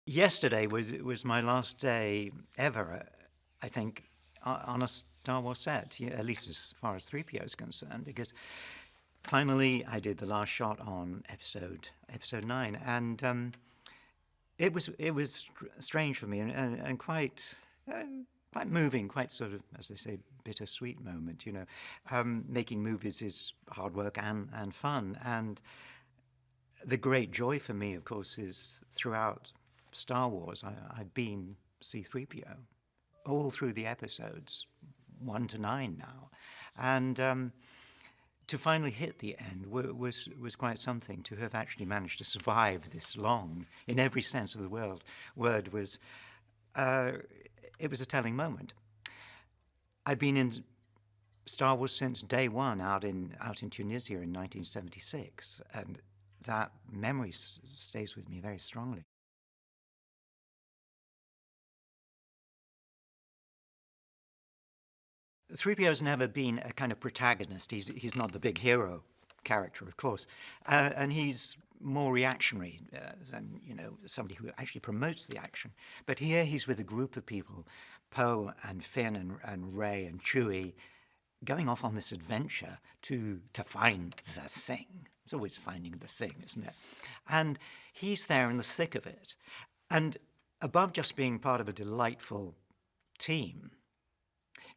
Yesterday was my last day ever, I think, on a Star Wars set, at least as far as 3PO is concerned, because finally I did the last shot on episode 9, and it was strange for me and quite moving, quite sort of, as they say, bittersweet moment. Making movies is hard work and fun, and the great joy for me, of course, is throughout Star Wars, I've been C-3PO all through the episodes, 1 to 9 now. And to finally hit the end was quite something. To have actually managed to survive this long, in every sense of the word, was it was a telling moment. I've been in Star Wars since day one, out in Tunisia in 1976, and that memory stays with me very strongly. 3PO's never been a kind of protagonist. He's not the big hero character, of course, and he's more reactionary than somebody who actually promotes the action. But here he's with a group of people, Poe and Finn and Rey and Chewie, going off on this adventure to find the thing. It's always finding the thing, isn't it? And he's there in the thick of it. And above just being part of a delightful team,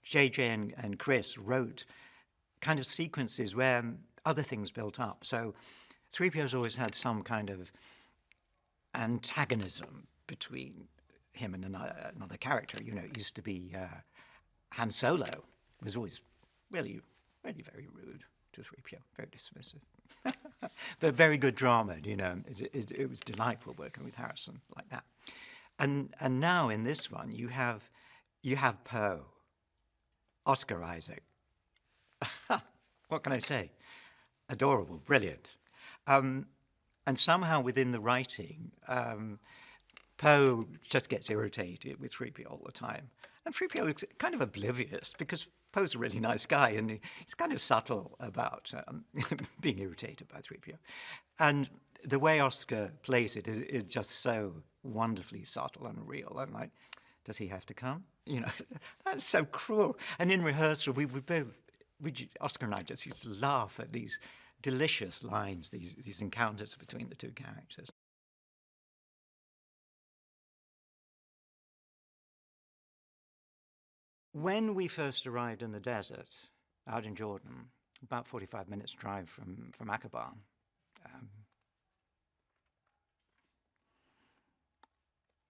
JJ and Chris wrote kind of sequences where other things built up. So 3PO's always had some kind of antagonism between him and another character. It used to be Han Solo. It was always really, really very rude to 3PO, very dismissive. But very good drama, It was delightful working with Harrison like that. And now in this one, you have Poe, Oscar Isaac. What can I say? Adorable, brilliant. And somehow within the writing, Poe just gets irritated with 3PO all the time. And 3PO is kind of oblivious because Poe's a really nice guy and he's kind of subtle about being irritated by 3PO. And the way Oscar plays it is just so wonderfully subtle and real. I'm like, does he have to come? That's so cruel. And in rehearsal, Oscar and I just used to laugh at these delicious lines, these encounters between the two characters. When we first arrived in the desert, out in Jordan, about 45 minutes drive from Aqaba,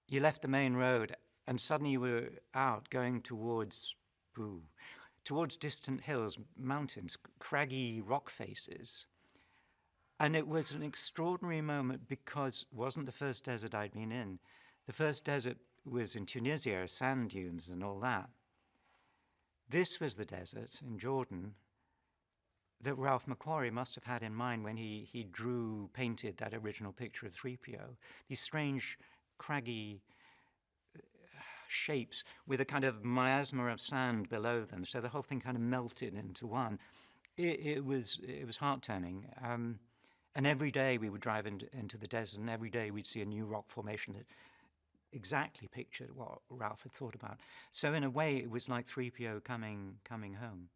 you left the main road and suddenly you were out going towards distant hills, mountains, craggy rock faces. And it was an extraordinary moment because it wasn't the first desert I'd been in. The first desert was in Tunisia, sand dunes and all that. This was the desert in Jordan that Ralph McQuarrie must have had in mind when he painted that original picture of 3PO. These strange, craggy shapes with a kind of miasma of sand below them, so the whole thing kind of melted into one. It was heart-turning. And every day we would drive into the desert, and every day we'd see a new rock formation that exactly pictured what Ralph had thought about. So in a way, it was like 3PO coming home.